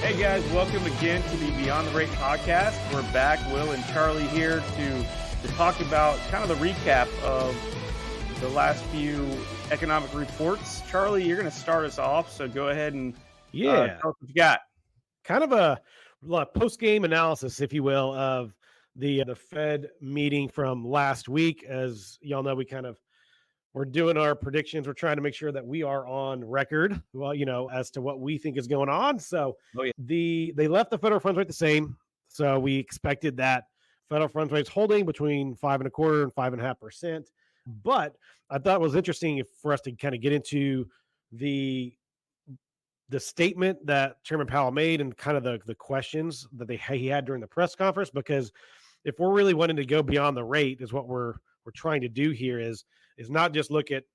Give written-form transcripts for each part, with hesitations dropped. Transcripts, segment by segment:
Hey guys, welcome again to the Beyond the Rate podcast. We're back, Will and Charlie here to talk about kind of the recap of the last few economic reports. Charlie, you're going to start us off, so go ahead and tell us what you got. Kind of a post-game analysis, if you will, of the Fed meeting from last week. As y'all know, we're doing our predictions. We're trying to make sure that we are on record, as to what we think is going on. So Oh yeah, they left the federal funds rate the same. So we expected that federal funds rates holding between 5.25% and 5.5%. But I thought it was interesting for us to kind of get into the statement that Chairman Powell made and kind of the questions that he had during the press conference, because if we're really wanting to go beyond the rate, is what we're trying to do here, is not just look at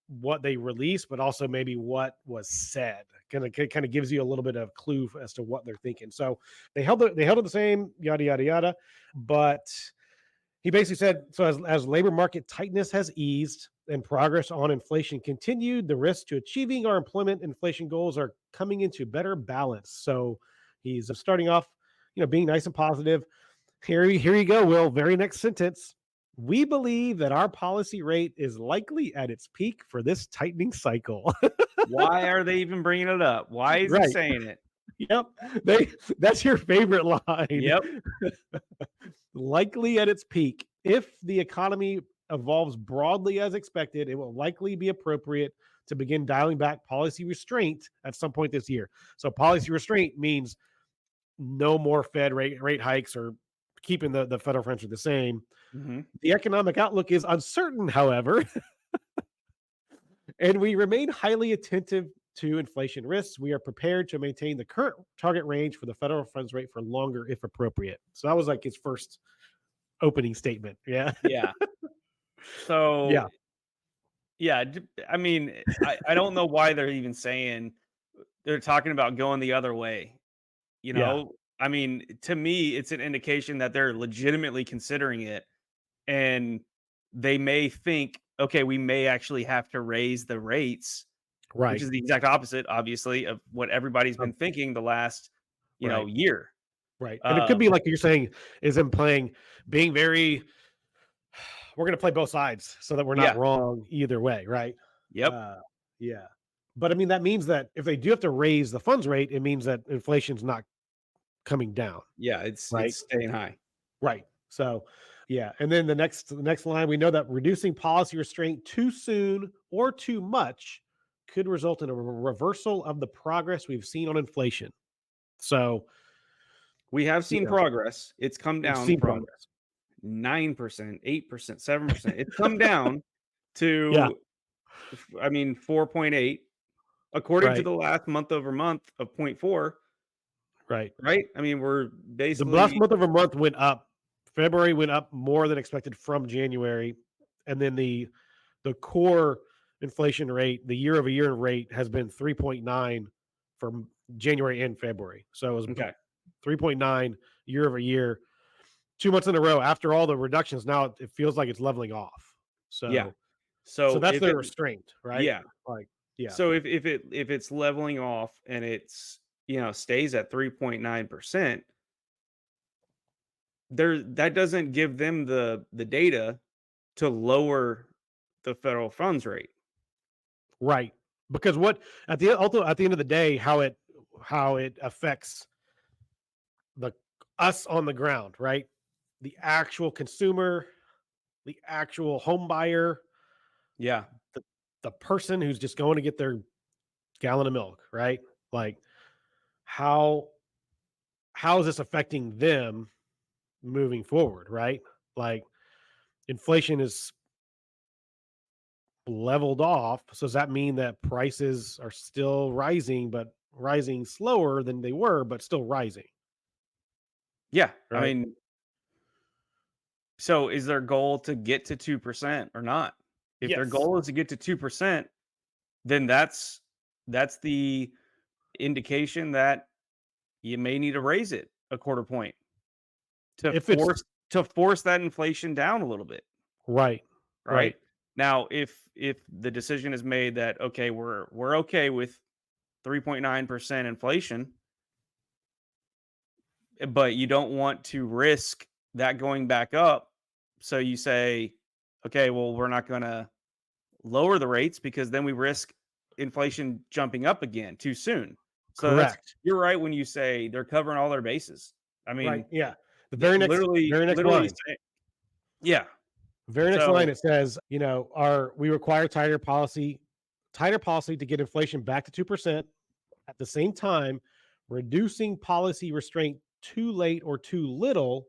what they released, but also maybe what was said. Kind of gives you a little bit of clue as to what they're thinking. So they held it the same, yada yada yada, but he basically said, so as labor market tightness has eased and progress on inflation continued, the risks to achieving our employment inflation goals are coming into better balance. So he's starting off, being nice and positive. Here you go, Will. Very next sentence. We believe that our policy rate is likely at its peak for this tightening cycle. why are they even bringing it up? Why is he Right. saying it? Yep. That's your favorite line. Yep. Likely at its peak. If the economy evolves broadly as expected, it will likely be appropriate to begin dialing back policy restraint at some point this year. So policy restraint means no more Fed rate hikes or keeping the federal funds rate the same. Mm-hmm. The economic outlook is uncertain, however, and we remain highly attentive to inflation risks. We are prepared to maintain the current target range for the federal funds rate for longer if appropriate. So that was like his first opening statement. Yeah. Yeah. So, yeah. I mean, I don't know why they're even saying they're talking about going the other way. Yeah. I mean, to me, it's an indication that they're legitimately considering it and they may think, okay, we may actually have to raise the rates, which Right. is the exact opposite, obviously, of what everybody's been Um, thinking the last, right. year. Right. And it could Um, be like you're saying, is him being very, we're going to play both sides so that we're not yeah, wrong either way. Right. yep, Uh, yeah. But I mean, that means that if they do have to raise the funds rate, it means that inflation's not coming down. yeah, it's Right. staying high. Right. So, yeah. And then the next line, we know that reducing policy restraint too soon or too much could result in a reversal of the progress we've seen on inflation. So, We have seen progress. It's come we've down seen from progress. 9%, 8%, 7%. It's come down Yeah. to, I mean, 4.8 according to Right. the last month over month of point 0.4, Right. right? I mean, we're The last basically, month over month went up. February went up more than expected from January, and then the core inflation rate, the year over year rate, has been 3.9 from January and February. So it was okay. 3.9 year over year, 2 months in a row. After all the reductions, now it feels like it's leveling off. Yeah. So So that's if their it, restraint, right? yeah. Like, yeah, So if it's leveling off and it's, stays at 3.9%, that doesn't give them the data to lower the federal funds rate. right. Because what at the end of the day, how it affects the us on the ground, right? The actual consumer, the actual home buyer, Yeah. the the person who's just going to get their gallon of milk, right? Like, how how is this affecting them moving forward, right? Like, inflation is leveled off. So does that mean that prices are still rising, but rising slower than they were, but still rising, Yeah. I right? mean, so is their goal to get to 2% or not? If their Yes. goal is to get to 2%, then that's the indication that you may need to raise it a quarter point to If it's force that inflation down a little bit, right, right? right, Now, if the decision is made that okay, we're okay with 3.9% inflation, but you don't want to risk that going back up. So you say, okay, well, we're not going to lower the rates because then we risk inflation jumping up again too soon. So Correct. you're right when you say they're covering all their bases. I Right. mean, Yeah. The very next literally line. say, yeah. Very next line So it says, our we require tighter policy to get inflation back to 2%. At the same time, reducing policy restraint too late or too little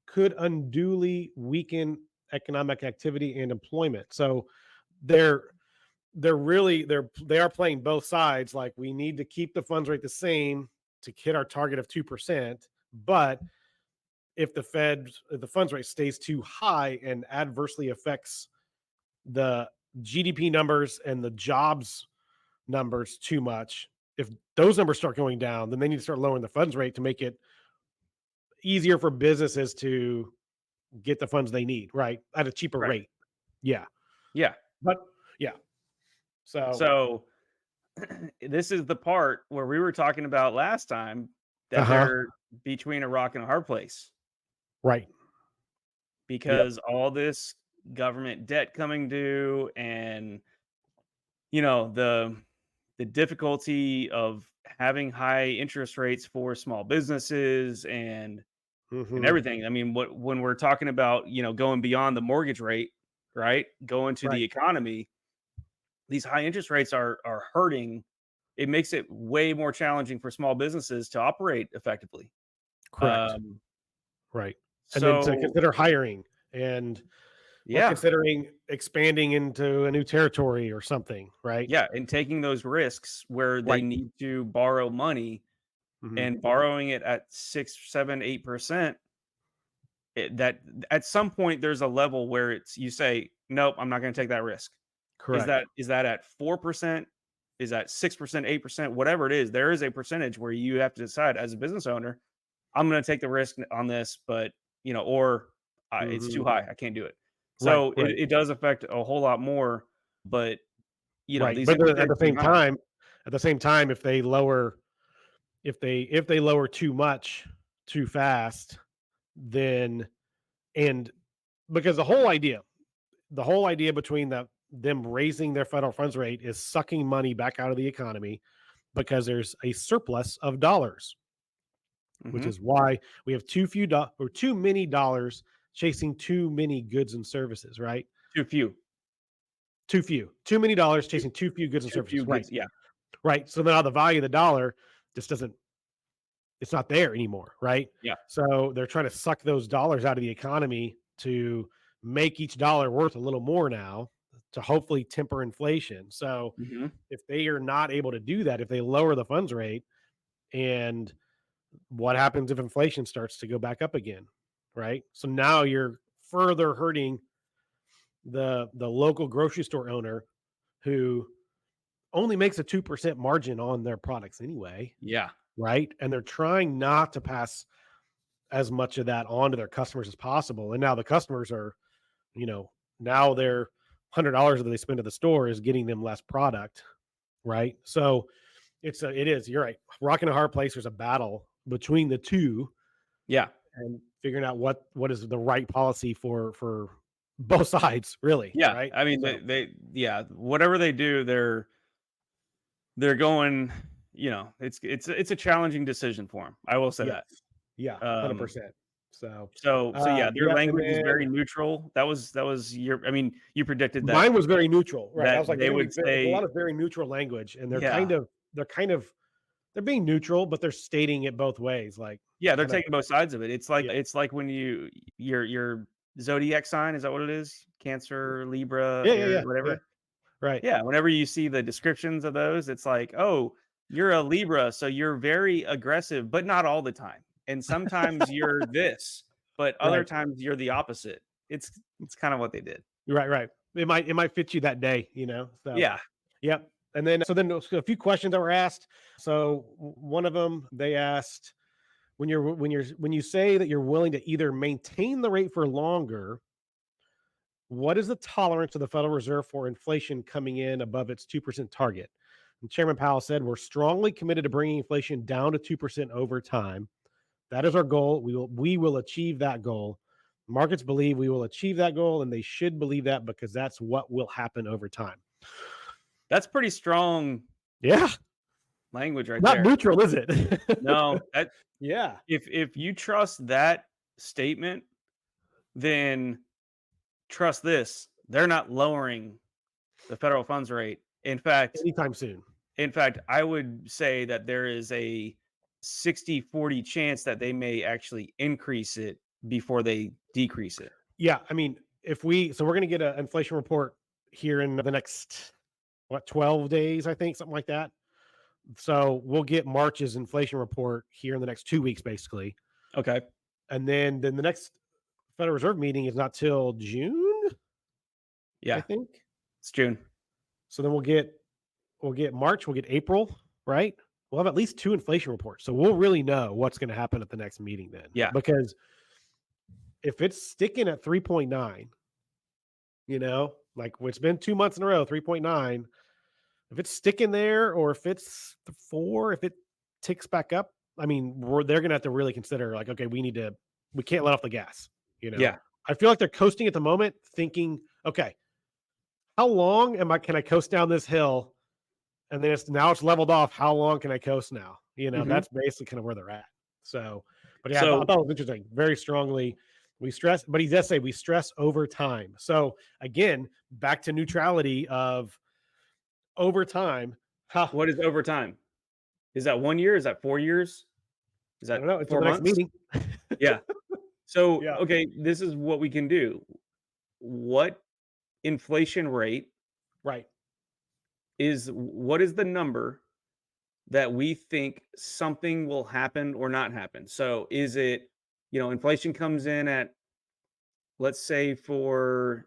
could unduly weaken economic activity and employment. So they're they are playing both sides. Like, we need to keep the funds rate the same to hit our target of 2%, but if the funds rate stays too high and adversely affects the GDP numbers and the jobs numbers too much, if those numbers start going down, then they need to start lowering the funds rate to make it easier for businesses to get the funds they need, right? At a cheaper right. rate. Yeah. Yeah. But yeah. So, So this is the part where we were talking about last time that uh-huh. they're between a rock and a hard place Right. Yep. because all this government debt coming due and you know the difficulty of having high interest rates for small businesses and Mhm. everything. I mean, what when we're talking about, going beyond the mortgage rate, right? Going to the Right. economy, these high interest rates are hurting. It makes it way more challenging for small businesses to operate effectively. Correct. Um, Right. And then to so consider hiring and or yeah, considering expanding into a new territory or something, right? yeah, and taking those risks where they Right. need to borrow money Mhm. and borrowing it at 6, 7, 8%. That at some point there's a level where it's you say, nope, I'm not going to take that risk. Correct. Is that at 4%? Is that 6%, 8%, whatever it is? There is a percentage where you have to decide as a business owner, I'm going to take the risk on this, but or it's too Mhm. high. I can't do it. Right, So right, it does affect a whole lot more, but right. these But interest at the rates same being high. time if they lower too much too fast, then and because the whole idea between them raising their federal funds rate is sucking money back out of the economy because there's a surplus of dollars, which Hmm. is why we have too many dollars chasing too many goods and services, right? Too few. Too many dollars Too, chasing too few goods and too few services, right? goods. Yeah. Right. So now the value of the dollar just doesn't it's not there anymore, right? Yeah. So they're trying to suck those dollars out of the economy to make each dollar worth a little more now to hopefully temper inflation. So Hmm. if they are not able to do that, if they lower the funds rate, and what happens if inflation starts to go back up again, right? So now you're further hurting the local grocery store owner who only makes a 2% margin on their products anyway, Yeah. right? And they're trying not to pass as much of that on to their customers as possible. And now the customers are, you know, now their $100 that they spend at the store is getting them less product, right? So it is, you're right. Rock and a hard place. There's a battle between the two Yeah. and figuring out what is the right policy for both sides, really, Yeah. right? I mean, So yeah, whatever they do, they're going, it's a challenging decision for them. I will say yes, that. yeah, Um, 100%. So, so yeah, their yeah, and language is then very neutral. That was your, I mean, you predicted that mine was very neutral, right? I was like, they they're gonna would be it's a lot say, of very neutral language, and yeah, they're kind of they're being neutral, but they're stating it both ways, like yeah, they're kind of taking both sides of it. yeah, It's like when your zodiac sign, is that what it is? Cancer, Libra, yeah, yeah, Air, yeah, yeah, whatever. right, Yeah, whenever you see the descriptions of those, it's like, "Oh, you're a Libra, so you're very aggressive, but not all the time. And sometimes you're this, but other right, times you're the opposite." It's kind of what they did. right, right. It might fit you that day, So, Yeah. yep. And then a few questions that were asked. So one of them they asked when you say that you're willing to either maintain the rate for longer, what is the tolerance of the Federal Reserve for inflation coming in above its 2% target? And Chairman Powell said, we're strongly committed to bringing inflation down to 2% over time. That is our goal. We will achieve that goal. Markets believe we will achieve that goal, and they should believe that because that's what will happen over time. That's pretty strong Yeah, language right not there. neutral, is it? No, that Yeah, if you trust that statement, then trust this, they're not lowering the federal funds rate. anytime soon. In fact, I would say that there is a 60-40 chance that they may actually increase it before they decrease it. Yeah, I mean, if we so we're going to get an inflation report here in the next 12 days, I think, something like that. So we'll get March's inflation report here in the next 2 weeks, basically, Okay. and then the next Federal Reserve meeting is not till June, I Yeah, think. it's June. So then we'll get March, we'll get April, right? We'll have at least 2 inflation reports. So we'll really know what's going to happen at the next meeting then. Yeah. Because if it's sticking at 3.9, like it's been 2 months in a row, 3.9, if it's sticking there or if it's 4, if it ticks back up, I mean, they're going to have to really consider like, okay, we can't let off the gas, you know? Yeah. I feel like they're coasting at the moment thinking, okay, how long can I coast down this hill? And then it's leveled off. How long can I coast now? Mhm. That's basically kind of where they're at. So, but yeah, I So thought it was interesting. Very strongly, we stress, but he does say we stress over time. So again, back to neutrality of over time. How what is overtime? Is that 1 year? Is that 4 years? Is I that don't know until 4 the next months? meeting. Yeah. So, Yeah, okay, this is what we can do. What inflation rate right. what is the number that we think something will happen or not happen? So, is it, inflation comes in at, let's say for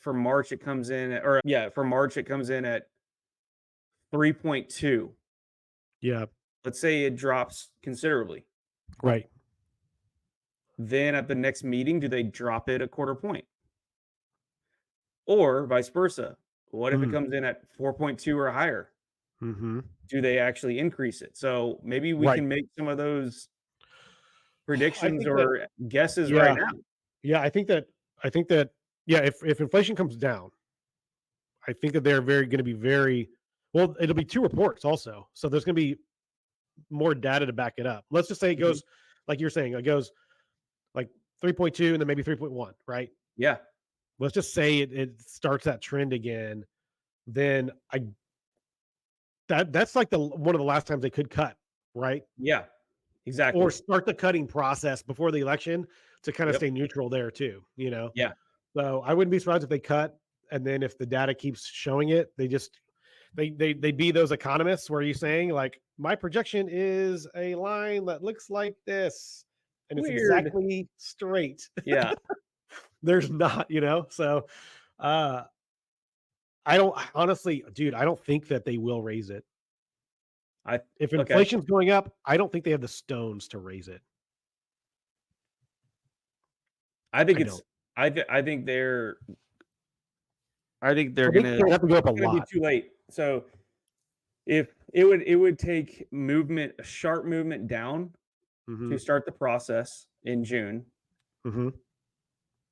March it comes in at, or yeah, for March it comes in at 3.2. Yeah, Let's say it drops considerably. right. Then at the next meeting, do they drop it a quarter point? Or vice versa? What if it Mm, comes in at 4.2 or higher? hmm. Do they actually increase it? So maybe we Right. can make some of those I predictions think that. or guesses right Yeah, now. yeah. I think that. Yeah, if inflation comes down, I think that they're very going to be very well. It'll be 2 reports also, so there's going to be more data to back it up. Let's just say it Mhm. goes like you're saying, it goes like 3.2 and then maybe 3.1, right? Yeah, Let's just say it starts that trend again. Then that's like the one of the last times they could cut, right? yeah, Or exactly. start the cutting process before the election to kind of Yep, stay neutral there too. yeah. So I wouldn't be surprised if they cut, and then if the data keeps showing it, they be those economists where you're saying like my projection is a line that looks like this, and it's Weird. exactly straight. Yeah, There's not. So uh I don't honestly, dude, I don't think that they will raise it. I If okay. inflation's going up, I don't think they have the stones to raise it. I think I it's don't. I think they're I think gonna it's gonna have to go up a it's gonna be lot. too late. So if it would take movement, a sharp movement down Hmm. to start the process in June, Hmm.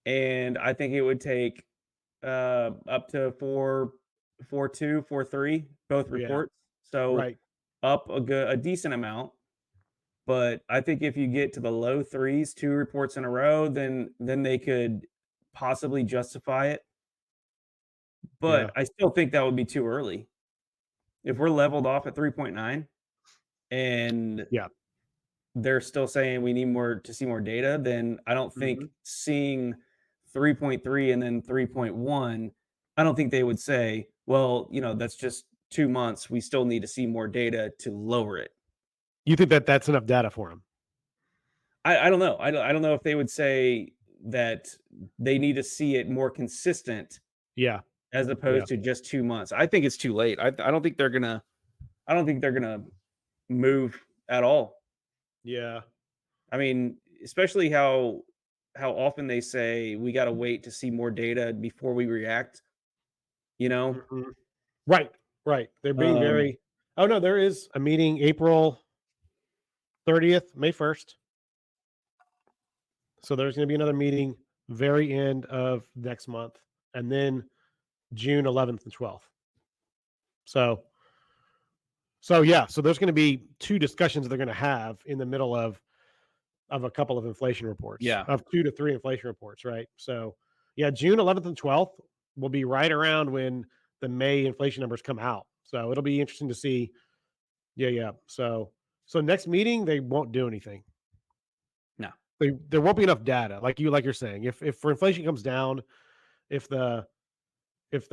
and I think it would take up to 4.2, 4.3, both Yeah. reports. So Right. up a decent amount. But I think if you get to the low threes, 2 reports in a row, then they could possibly justify it. Yeah. But I still think that would be too early. If we're leveled off at 3.9 and Yeah. they're still saying we need more to see more data, then I don't think Hmm. seeing 3.3 and then 3.1, I don't think they would say, well, that's just 2 months. We still need to see more data to lower it. You think that that's enough data for them? I don't know. I don't know if they would say that they need to see it more consistent Yeah. as Yeah. opposed to just 2 months. I think it's too late. I don't think they're gonna move at all. Yeah. I mean, especially how often they say we gotta wait to see more data before we react, you know? Mhm. Right. Right. They're being Um, very. Oh no, there is a meeting April. 30th, May 1st. So there's going to be another meeting very end of next month, and then June 11th and 12th. So yeah, so there's going to be 2 discussions they're going to have in the middle of a couple of inflation reports, Yeah. of 2 to 3 inflation reports, right? So yeah, June 11th and 12th will be right around when the May inflation numbers come out. So it'll be interesting to see. Yeah. So next meeting they won't do anything. No. There won't be enough data, like you're saying. If for inflation comes down, if the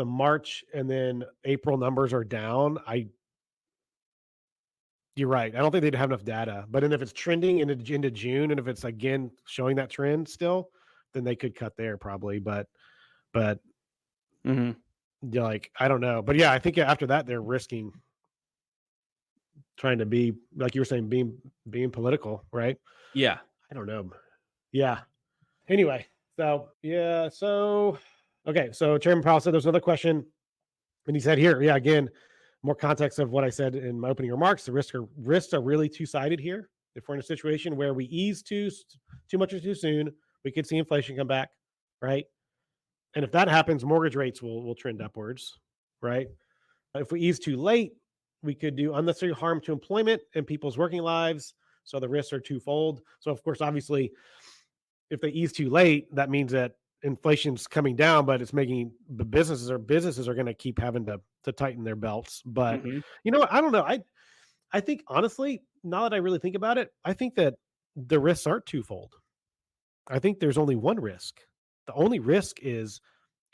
March and then April numbers are down, you're right. I don't think they'd have enough data. But then if it's trending into June, and if it's again showing that trend still, then they could cut there probably. But Mm-hmm. like, I don't know. But yeah, I think after that they're risking trying to be, like you were saying, being political, right? Yeah. I don't know. Yeah. Anyway, so yeah, okay. So Chairman Powell said there's another question, and he said here, yeah, again, more context of what I said in my opening remarks. The risks are really two-sided here. If we're in a situation where we ease too much or too soon, we could see inflation come back, right? And if that happens, mortgage rates will trend upwards, right? If we ease too late, we could do unnecessary harm to employment and people's working lives. So the risks are twofold. So of course, obviously, if they ease too late, that means that inflation's coming down, but it's making the businesses are going to keep having to tighten their belts. But Mm-hmm. you know what? I don't know. I think honestly, now that I really think about it, I think that the risks aren't twofold. I think there's only one risk. The only risk is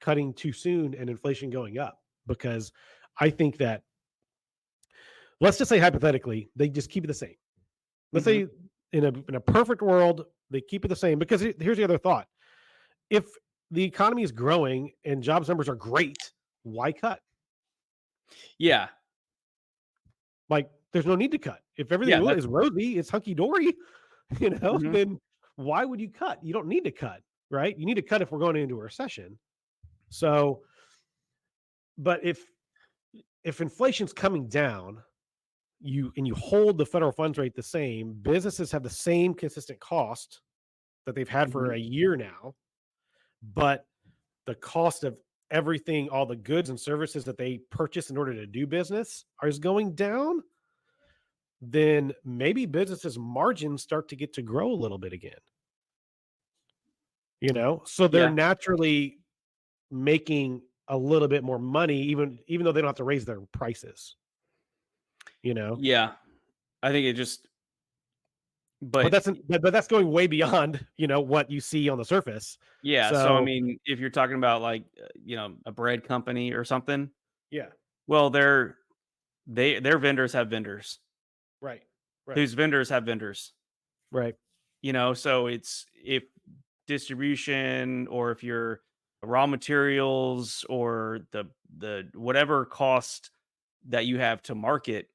cutting too soon and inflation going up, because I think that, let's just say hypothetically, they just keep it the same. Let's Mm-hmm. say in a perfect world, they keep it the same, because here's the other thought. If the economy is growing and jobs numbers are great, why cut? Yeah. Like, there's no need to cut. If everything Yeah. is rosy, it's hunky dory, Mm-hmm. then why would you cut? You don't need to cut, right? You need to cut if we're going into a recession. So, but if inflation's coming down, you hold the federal funds rate the same, businesses have the same consistent cost that they've had Mm-hmm. for a year now, but the cost of everything, all the goods and services that they purchase in order to do business is going down, then maybe businesses' margins start to get to grow a little bit again. So they're Yeah. naturally making a little bit more money, even though they don't have to raise their prices. Yeah. I think it just, But but that's going way beyond what you see on the surface. yeah. So, I So mean, if you're talking about like, a bread company or something, yeah, well, their vendors have vendors right, right, whose vendors have vendors, right, so it's if distribution or if you're raw materials or the whatever cost that you have to market,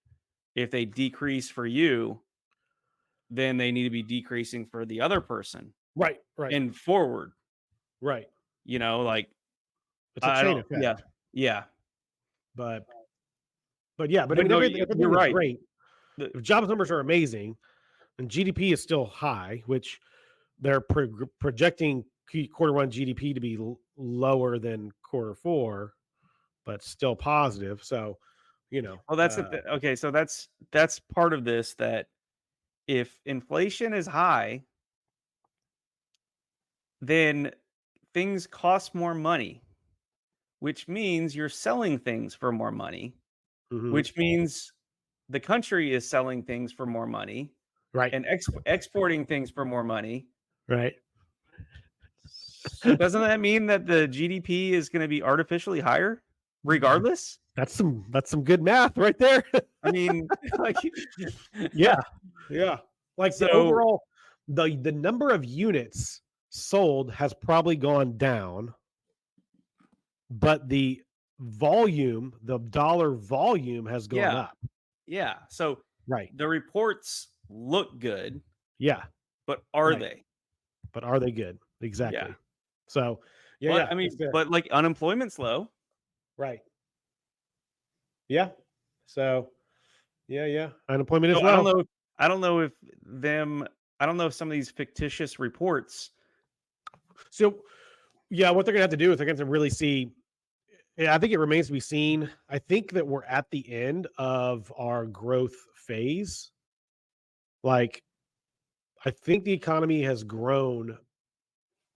if they decrease for you, then they need to be decreasing for the other person right, right, and forward, right. like It's a I chain don't, yeah, effect. yeah, But yeah, but I but mean, no, you're everything is right. great. The- If jobs numbers are amazing and GDP is still high, which they're projecting quarter one GDP to be lower than quarter four, but still positive. So, well, that's okay. So that's part of this, that if inflation is high, then things cost more money, which means you're selling things for more money, mhm, which means the country is selling things for more money right, and exporting things for more money. right. So doesn't that mean that the GDP is going to be artificially higher regardless? That's some good math right there. I mean, like, Yeah, yeah. Like the so overall, the number of units sold has probably gone down, but the volume, the dollar volume has gone yeah, up. yeah. So Right. the reports look good, Yeah. but are Right. they? But are they good? Yeah. Exactly. So, But yeah, I it's mean, fair. but like unemployment's low. Right. Yeah. So, yeah. Unemployment is So I don't low. know. I don't know if them. I don't know if some of these fictitious reports. So yeah, what they're gonna have to do is they're gonna have to really see. Yeah, I think it remains to be seen. I think that we're at the end of our growth phase. Like, I think the economy has grown.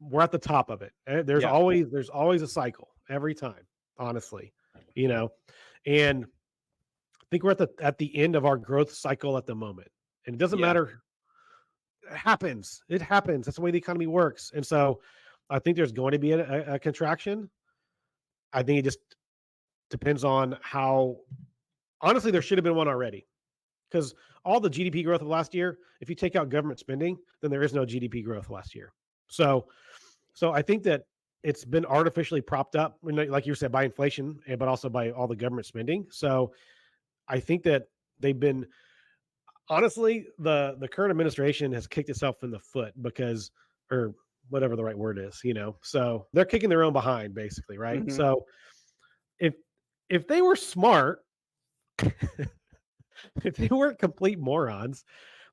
We're at the top of it. There's Yeah. always a cycle every time, honestly, you know. And I think we're at the end of our growth cycle at the moment. And it doesn't Yeah. matter. It happens. It happens. That's the way the economy works. And so I think there's going to be a contraction. I think it just depends on how honestly there should have been one already. Because all the GDP growth of last year, if you take out government spending, then there is no GDP growth last year. So, so I think that it's been artificially propped up, like you said, by inflation, but also by all the government spending. So I think that they've been honestly the current administration has kicked itself in the foot because, or whatever the right word is, you know. So they're kicking their own behind, basically, right? Hmm. So if if they were smart, if they weren't complete morons,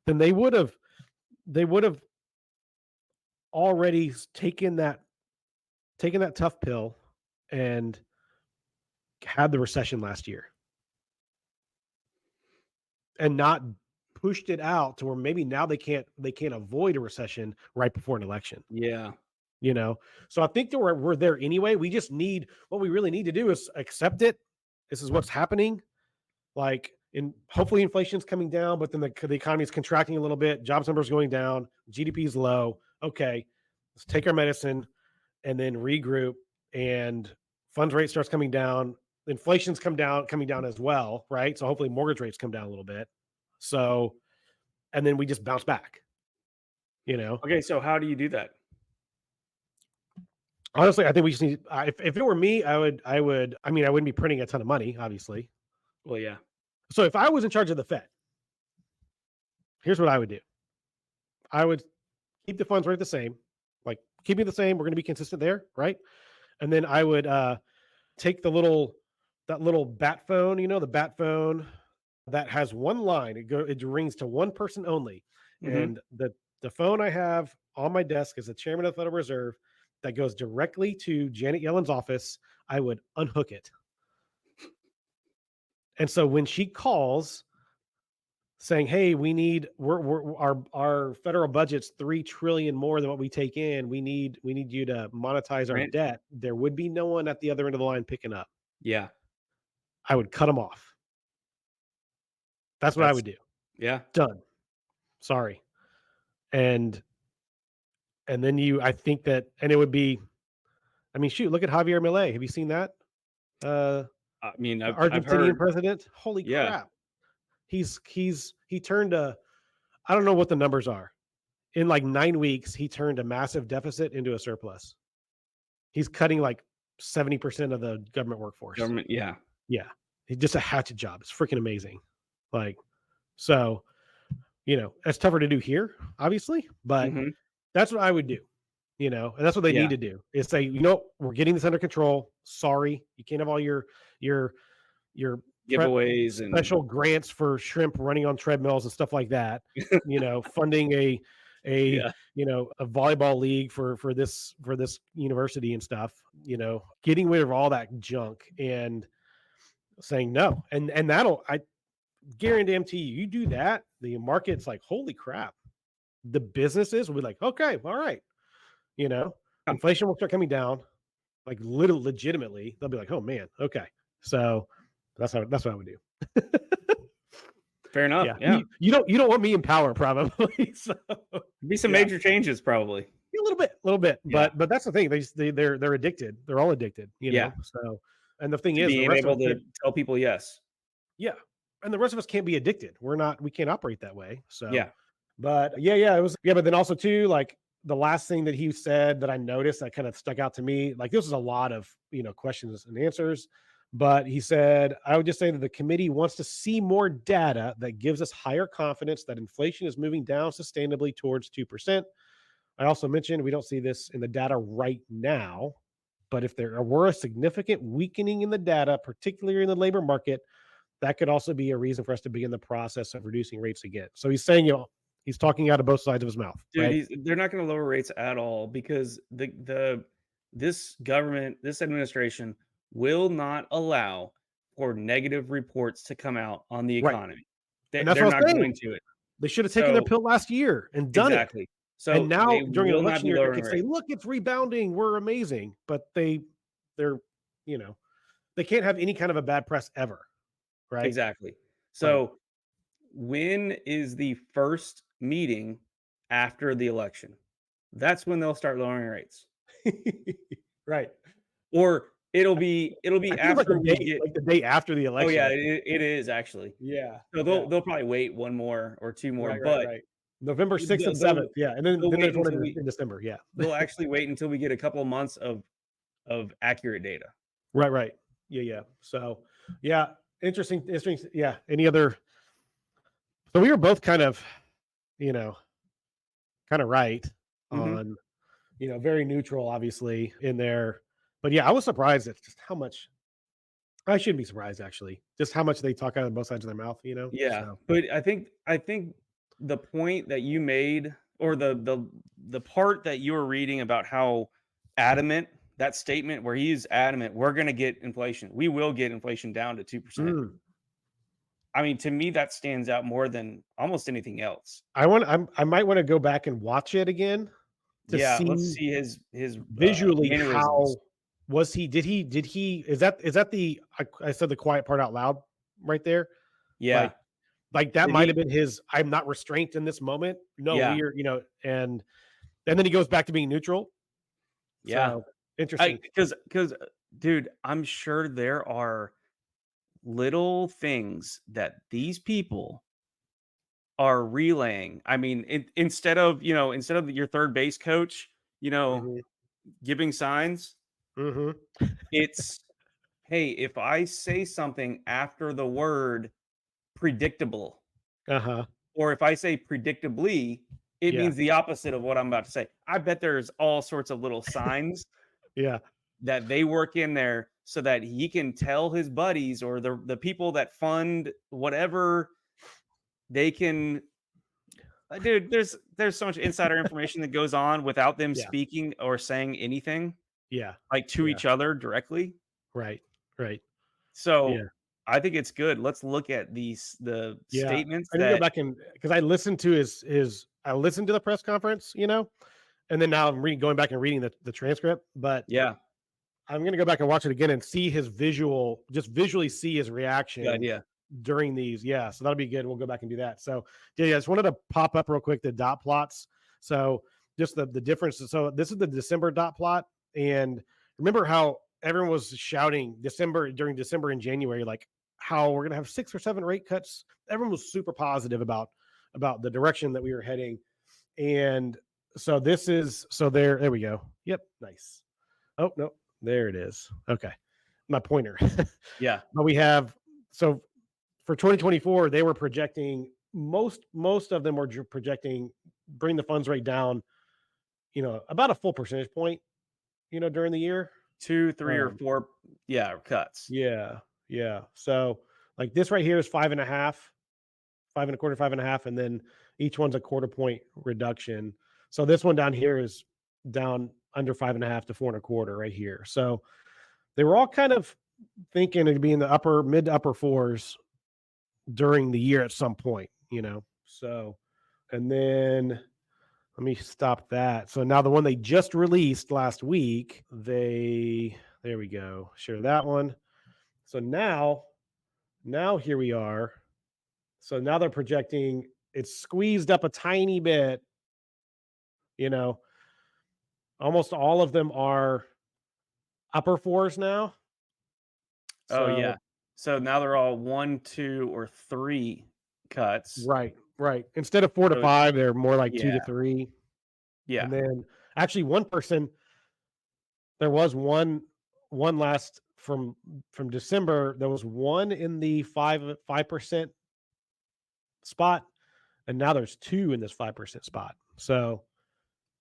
then they would have already taken that tough pill and had the recession last year and not pushed it out to where maybe now they can't avoid a recession right before an election, Yeah. you know. So I think that we're there anyway. We just need what we really need to do is accept it. This is what's happening. Like, and hopefully inflation's coming down, but then the economy is contracting a little bit, jobs numbers going down, GDP is low. Okay, let's take our medicine and then regroup, and funds rate starts coming down. Inflation's coming down as well, right? So hopefully mortgage rates come down a little bit. So, and then we just bounce back, you know. Okay. So how do you do that? Honestly, I think we just need. If it were me, I would. I mean, I wouldn't be printing a ton of money, obviously. Well, yeah. So if I was in charge of the Fed, here's what I would do. I would keep the funds rate the same, like keep it the same. We're going to be consistent there, right? And then I would take that little bat phone, you know, the bat phone that has one line. It rings to one person only, Hmm. and the phone I have on my desk is the chairman of the Federal Reserve that goes directly to Janet Yellen's office. I would unhook it, and so when she calls saying, "Hey, we're our federal budget's 3 trillion more than what we take in. We need you to monetize our Right. debt." There would be no one at the other end of the line picking up. Yeah. I would cut them off. That's what I That's would do. yeah. Done. Sorry. And then I think that, and it would be, I mean, shoot, look at Javier Milei. Have you seen that? Uh, I mean, I've Argentinian heard. president. Holy Yeah. crap. He turned I don't know what the numbers are. In like 9 weeks, he turned a massive deficit into a surplus. He's cutting like 70% of the government workforce. Government. Yeah. Yeah. He's just a hatchet job. It's freaking amazing. Like, so, you know, that's tougher to do here, obviously, but Hmm. that's what I would do, you know, and that's what they Yeah. need to do is say, you know, we're getting this under control. Sorry, you can't have all your your Giveaways and special grants for shrimp running on treadmills and stuff like that. You know, funding a yeah. you know a volleyball league for this university and stuff. You know, getting rid of all that junk and saying no, and that'll I guarantee you do that, the market's like, holy crap. The businesses will be like, okay, all right, you know, Yeah. inflation will start coming down, like little legitimately. They'll be like, oh man, okay. So that's what I would do. Fair enough. Yeah. Yeah. You don't want me in power, probably. So Be some yeah. major changes, probably. A little bit. Yeah. But that's the thing. They're addicted. They're all addicted, you Yeah. know. So and the thing To is the being rest of able us to can't tell people yes. yeah. And the rest of us can't be addicted. We can't operate that way. So Yeah. but yeah, it was but then also too, like the last thing that he said that I noticed that kind of stuck out to me, like this was a lot of, you know, questions and answers. But he said, I would just say that the committee wants to see more data that gives us higher confidence that inflation is moving down sustainably towards 2%. I also mentioned we don't see this in the data right now, but if there were a significant weakening in the data, particularly in the labor market, that could also be a reason for us to begin the process of reducing rates again. So he's saying, he's talking out of both sides of his mouth, Dude, right? they're not going to lower rates at all because this government, this administration will not allow for negative reports to come out on the Right. economy. And that's They're what I'm not saying. going to it. They should have taken their So pill last year and done it. exactly. And So now they during an will not election be year, they lowering could say, rates. look, it's rebounding. We're amazing. But they're, you know, they can't have any kind of a bad press ever. Right. Exactly. Right. So when is the first meeting after the election? That's when they'll start lowering rates. Right. Or it'll be I think it's after we get. like the day after the Oh election. yeah, I think. it is actually. Yeah. So Yeah. they'll probably wait one more or two more, Right. Right. but Right. November 6th and they'll 7th. Yeah. And then they'll wait there's one until we in December. Yeah. they'll actually wait until we get a couple of months of accurate data. Right. Right. Yeah. Yeah. So, yeah. Interesting. Yeah. Any other? So we were both kind of, you know, kind of right Mhm. on, very neutral, obviously, in there. But yeah, I was surprised at just how much. I shouldn't be surprised actually, just how much they talk out of both sides of their mouth. Yeah, So. but I think the point that you made or the part that you were reading about how adamant that statement where he's adamant, we're going to get inflation. We will get inflation down to 2%. Mm. I mean, to me that stands out more than almost anything else. I might want to go back and watch it again to Yeah, let's see see his visually mannerisms. how was he. Did he is that the I said the quiet part out loud right there, Yeah. like that Did might have he been his I'm not restrained in this moment. No, Yeah. we are, and then he goes back to being neutral. Yeah. So I interesting. cuz dude, I'm sure there are little things that these people are relaying. I mean, instead of your third base coach, Mhm. giving signs, Mhm. it's, "Hey, if I say something after the word predictable, Uh-huh. or if I say predictably, it Yeah. means the opposite of what I'm about to say." I bet there's all sorts of little signs Yeah. that they work in there so that he can tell his buddies or the people that fund whatever they can. Dude, there's so much insider information that goes on without them Yeah. speaking or saying anything, Yeah. like, to Yeah. each other directly. Right. Right. Yeah. So, I think it's good. Let's look at the Yeah. statements I need to go that. back and because I listened to I listened to the press conference, and then now I'm going back and reading the transcript, but Yeah, I'm gonna go back and watch it again and see just visually see his good reaction idea. during these. Yeah, so that'll be good. We'll go back and do that. So yeah, I just wanted to pop up real quick the dot plots. So just the difference. So this is the December dot plot, and remember how everyone was shouting during December and January, like how we're gonna have 6 or 7 rate cuts. Everyone was super positive about the direction that we were heading, and so there we go. Yep, nice. Oh no, there it is. Okay, my pointer. Yeah. But we have so for 2024, they were projecting most of them were projecting bring the funds rate down, about a full percentage point, during the year. 2, 3, or Um, 4, yeah, cuts. yeah, yeah. So like this right here is 5.5, 5.25, 5.5, and then each one's a quarter point reduction. So this one down here is down under 5.5 to 4.25 right here. So they were all kind of thinking it'd be in the mid to upper fours during the year at some point. So, and then let me stop that. So now the one they just released last week, there we go. Share that one. So now here we are. So now they're projecting it's squeezed up a tiny bit, you know, almost all of them are upper fours now. Oh, yeah. So So now they're all 1, 2, or 3 cuts. right, right. Instead of 4 to So 5, they're more like 2 to yeah, 3. yeah. And then actually one person there was one last from December. There was one in the 5% spot, and now there's two in this 5% spot. So,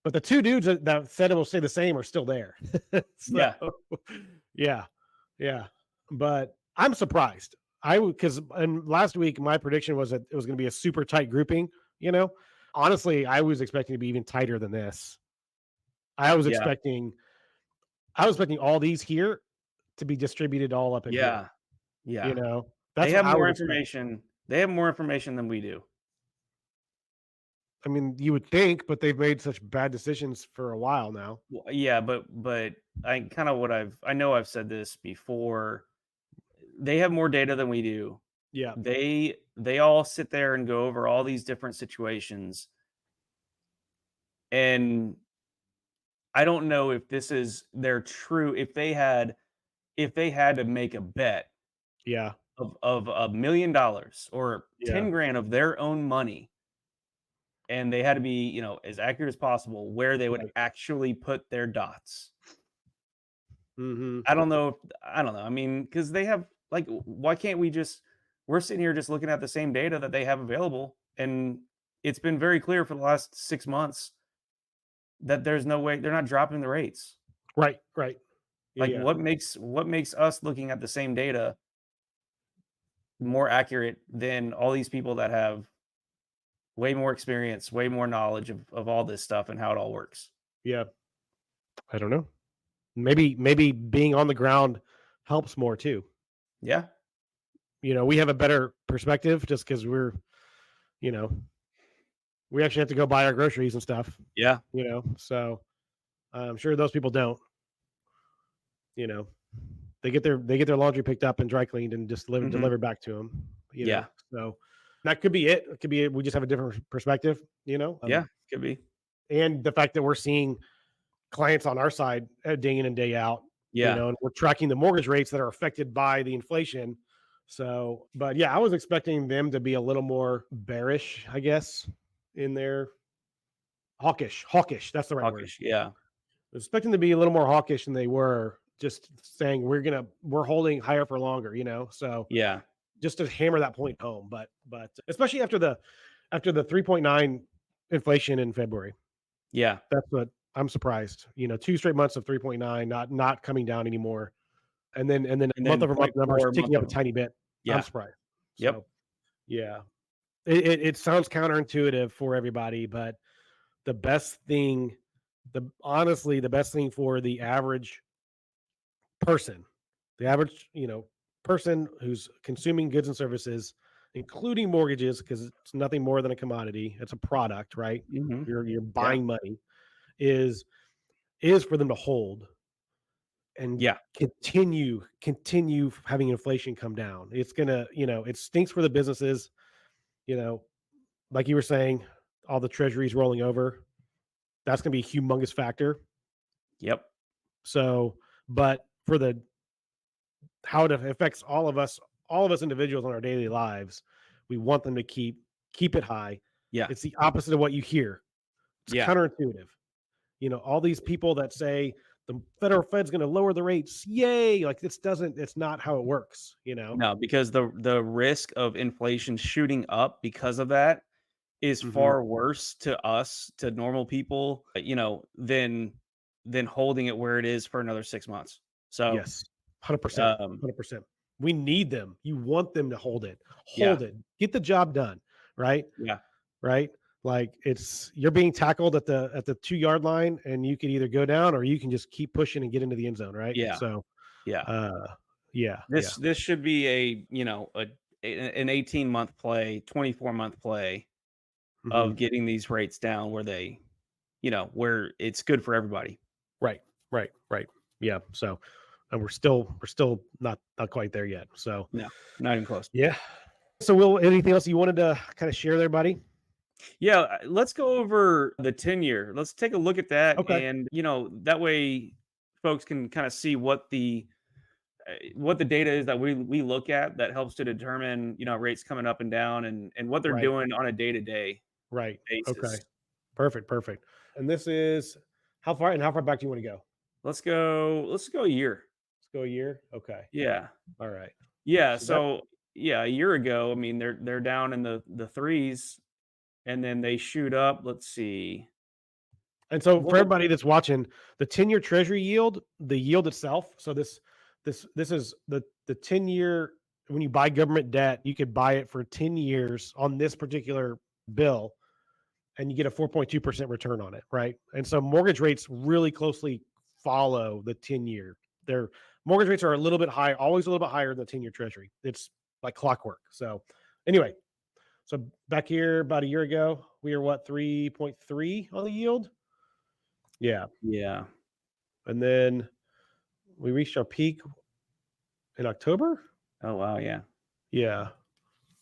but the two dudes that said it will stay the same are still there. So, Yeah. yeah, yeah. But I'm surprised. because and last week my prediction was that it was going to be a super tight grouping. You know, honestly, I was expecting to be even tighter than this. I was Yeah. expecting, all these here to be distributed all up in here. Yeah. Yeah. You know, They that's what have I more would expect. information. They have more information than we do. I mean, you would think, but they've made such bad decisions for a while now. Well, yeah, but I kind of what I know I've said this before. They have more data than we do. Yeah, They all sit there and go over all these different situations, and I don't know if this is their true if they had to make a bet yeah, of $1 million or yeah, 10 grand of their own money, and they had to be, you know, as accurate as possible where they would right. actually put their dots. Hmm. I don't know. I mean, because they have like, why can't we just? We're sitting here just looking at the same data that they have available, and it's been very clear for the last 6 months that there's no way they're not dropping the rates. Right, right. Yeah, Like, yeah, what makes us looking at the same data more accurate than all these people that have way more experience, way more knowledge of all this stuff and how it all works? yeah. I don't know. Maybe being on the ground helps more too. Yeah, You know, we have a better perspective just because you know, we actually have to go buy our groceries and stuff. yeah, You know, so I'm sure those people don't. You know, they get their laundry picked up and dry cleaned and just hmm, delivered back to them. You yeah, know, so that could be it. It could be we just have a different perspective. You know, yeah, could be, and the fact that we're seeing clients on our side day in and day out, you yeah, know, and we're tracking the mortgage rates that are affected by the inflation. So, but yeah, I was expecting them to be a little more bearish, I guess, in their hawkish. That's the right word. hawkish, yeah, I was expecting to be a little more hawkish than they were, just saying we're holding higher for longer, you know. So yeah, just to hammer that point home, but especially after the 3.9 inflation in February. yeah, That's what I'm surprised. You know, 2 straight months of 3.9, not coming down anymore, and then and then month-over-month point numbers 4 ticking month up a over, tiny bit. I'm yeah, surprised. yep, So, yeah. It sounds counterintuitive for everybody, but the best thing the best thing for the average person, the average, you know, person who's consuming goods and services, including mortgages, because it's nothing more than a commodity, it's a product, right? hmm, You're yeah, buying money, is is for them to hold and yeah, continue having inflation come down. It's gonna, you know, it stinks for the businesses, you know, like you were saying, all the treasuries rolling over. That's gonna be a humongous factor. yep, So, but for the how it affects all of us individuals on our daily lives, we want them to keep it high. yeah, It's the opposite of what you hear. It's yeah. counterintuitive. You know, all these people that say the federal Fed's going to lower the rates, yay! Like it's not how it works. You know. No, because the risk of inflation shooting up because of that is Hmm. far worse to us, to normal people, you know, than holding it where it is for another 6 months. So, Yes, 100%, um, 100%. We need them. You want them to yeah, hold it, get the job done, right? yeah, Right? Like it's you're being tackled at the 2 yard line, and you can either go down or you can just keep pushing and get into the end zone, right? yeah, So, yeah. uh, yeah, yeah. This should be a, you know, an 18-month play, 24-month play Hmm. of getting these rates down where they, you know, where it's good for everybody. Right, right. Yeah. So, and we're still not quite there yet. So, No, not even close. yeah. So, Will, anything else you wanted to kind of share there, buddy? Yeah, let's go over the 10-year. Let's take a look at that, Okay. and, you know, that way folks can kinda see what the data is that we look at that helps to determine, you know, rates coming up and down and what they're Right, doing on a day-to-day right. Okay. basis. Perfect, perfect. And this is how far back do you want to go? Let's go a year. Let's go a year. Okay. Yeah. All right. Yeah, So that so, yeah, a year ago, I mean, they're down in the 3s, and then they shoot up, let's see. and so for Well, everybody that's watching, the 10-year treasury yield, the yield itself. So this is the 10-year when you buy government debt, you could buy it for 10 years on this particular bill and you get a 4.2% return on it, right? And so mortgage rates really closely follow the 10-year. Their mortgage rates are a little bit higher, always a little bit higher than the 10-year treasury. It's like clockwork. So anyway, so back here about a year ago, we were what, 3.3 on the yield? Yeah. Yeah. And then we reached our peak in October. Oh, wow. Yeah. Yeah.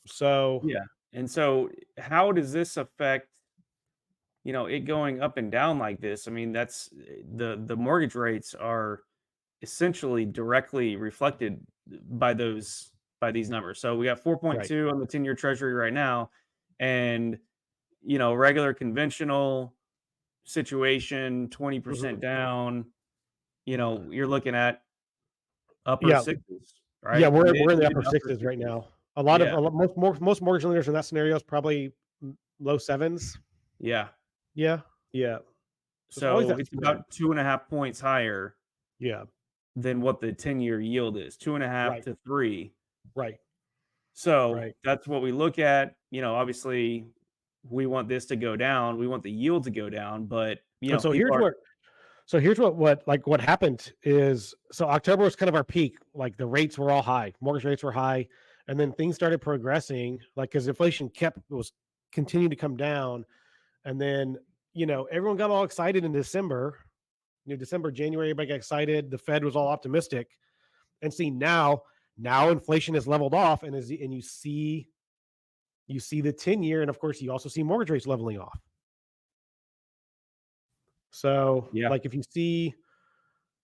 So Yeah. And so how does this affect, it going up and down like this? I mean, that's the mortgage rates are essentially directly reflected by these numbers. So we got right. 4.2 on the 10-year treasury right now, and regular conventional situation, 20% Mhm. down, you're looking at upper Yeah. sixes, Yeah, right? we're in the Mid upper to upper sixes right sixes. now. Yeah. Most mortgage lenders in that scenario is probably low sevens. Yeah. Yeah, yeah. So it's always So that it's spread. about 2.5 points higher Yeah, than what the 10-year yield is, 2.5 right, to 3. right, So right. that's what we look at. Obviously, we want this to go down. We want the yield to go down, but And so people are. here's what happened is, so October was kind of our peak. Like the rates were all high, mortgage rates were high, and then things started progressing. Like because inflation was continuing to come down, and then everyone got all excited in December. December, January, everybody got excited. The Fed was all optimistic, and see now inflation has leveled off, and you see the 10-year, and of course you also see mortgage rates leveling off. So Yeah. like if you see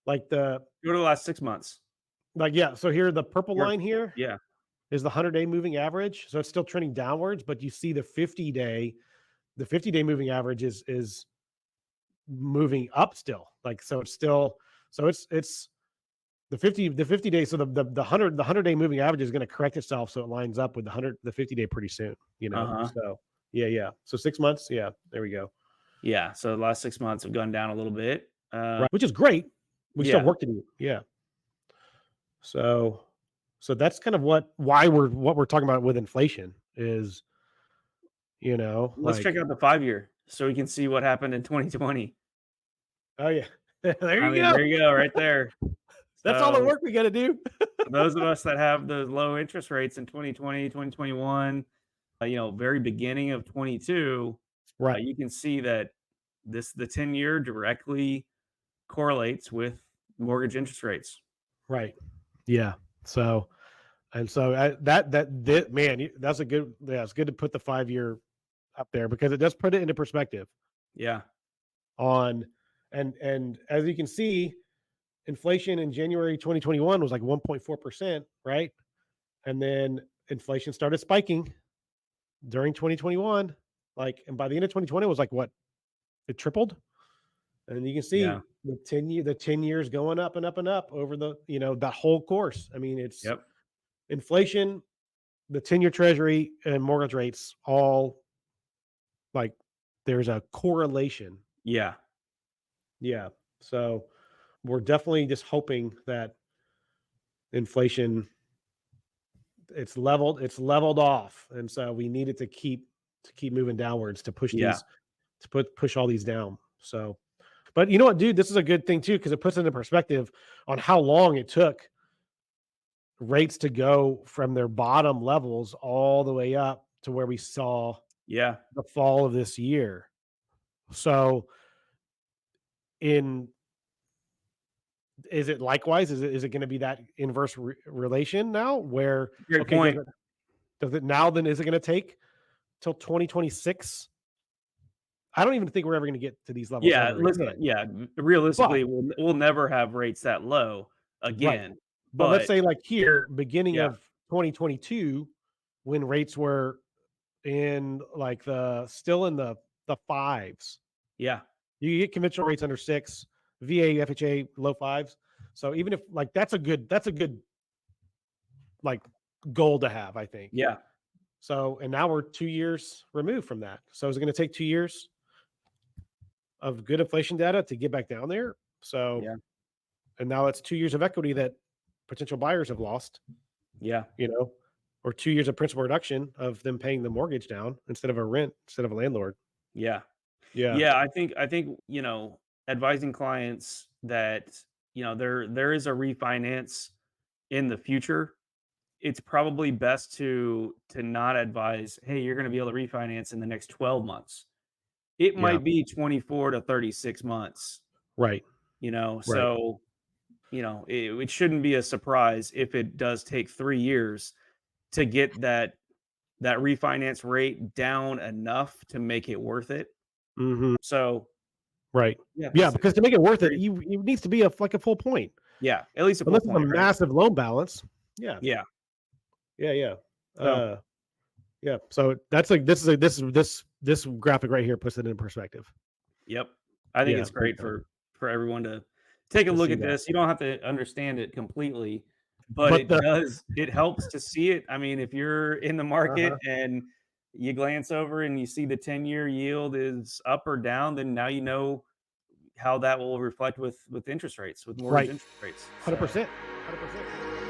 like the Go to the last 6 months. yeah, so here the purple Or line here yeah. is the 100-day moving average. So it's still trending downwards, but you see the 50-day moving average is moving up still. Like so it's still so it's the 50 days. So the 100-day moving average is going to correct itself so it lines up with the 50-day pretty soon. Uh-huh. So yeah. So 6 months. Yeah, there we go. Yeah. So the last 6 months have gone down a little bit. Right, which is great. We still have Yeah. work to do. Yeah. So that's kind of why we're talking about with inflation is Let's check like, out the 5-year so we can see what happened in 2020. oh yeah, there I you mean, go. there you go, right there. That's all the So work we got to do. for those of us that have those low interest rates in 2020, 2021, very beginning of 22, Right, you can see that the 10-year directly correlates with mortgage interest rates. right, yeah. So man, that's a good. Yeah, it's good to put the 5-year up there because it does put it into perspective Yeah. on, and as you can see, inflation in January 2021 was like 1.4%, right? And then inflation started spiking during 2021, like, and by the end of 2020 it was like what, it tripled. And you can Yeah. see the 10 years going up and up and up over the that whole course. I mean, it's Yep. inflation, the 10-year treasury, and mortgage rates all, like, there's a correlation. Yeah. Yeah. So we're definitely just hoping that inflation, it's leveled off, and so we need it to keep moving downwards to Yeah. push all these down. So, but you know what, dude, this is a good thing too because it puts into perspective on how long it took rates to go from their bottom levels all the way up to where we saw Yeah. the fall of this year. So, in is it likewise? Is it going to be that inverse relation now? Where Great okay, point. does it now? Then is it going to take till 2026? I don't even think we're ever going to get to these levels Yeah. ever Listen, again. yeah. But Realistically, we'll never have rates that low right, again. but let's But say like here, beginning yeah. of 2022, when rates were in like still in the fives. Yeah. You get conventional rates under 6, VA, FHA low fives. So even if like that's a good like goal to have, I think. Yeah. So and now we're 2 years removed from that. So is it going to take 2 years of good inflation data to get back down there? So Yeah. and now it's 2 years of equity that potential buyers have lost. Yeah. you know, or 2 years of principal reduction of them paying the mortgage down instead of a rent, instead of a landlord. Yeah. Yeah. Yeah, I think, advising clients that, there is a refinance in the future. It's probably best to not advise, "Hey, you're gonna be able to refinance in the next 12 months." It Yeah. might be 24 to 36 months, Right. Right. so, it shouldn't be a surprise if it does take 3 years to get that refinance rate down enough to make it worth it. Mhm. So, Right. yeah, Yeah, that's because to make it worth it, great. you needs to be like a full point. Yeah, at least a full Unless it's a point, right? massive loan balance. Yeah. Yeah. Yeah, yeah. So, Uh, yeah. So that's like this graphic right here puts it in perspective. yep. I think Yeah, it's big great time for everyone to take a to look see at that. this. You don't have to understand it completely, but But the it helps to see it. I mean, if you're in the market uh-huh. and you glance over and you see the 10-year yield is up or down, then now you know how that will reflect with interest rates, with mortgage Right. interest rates. So, 100%. 100%.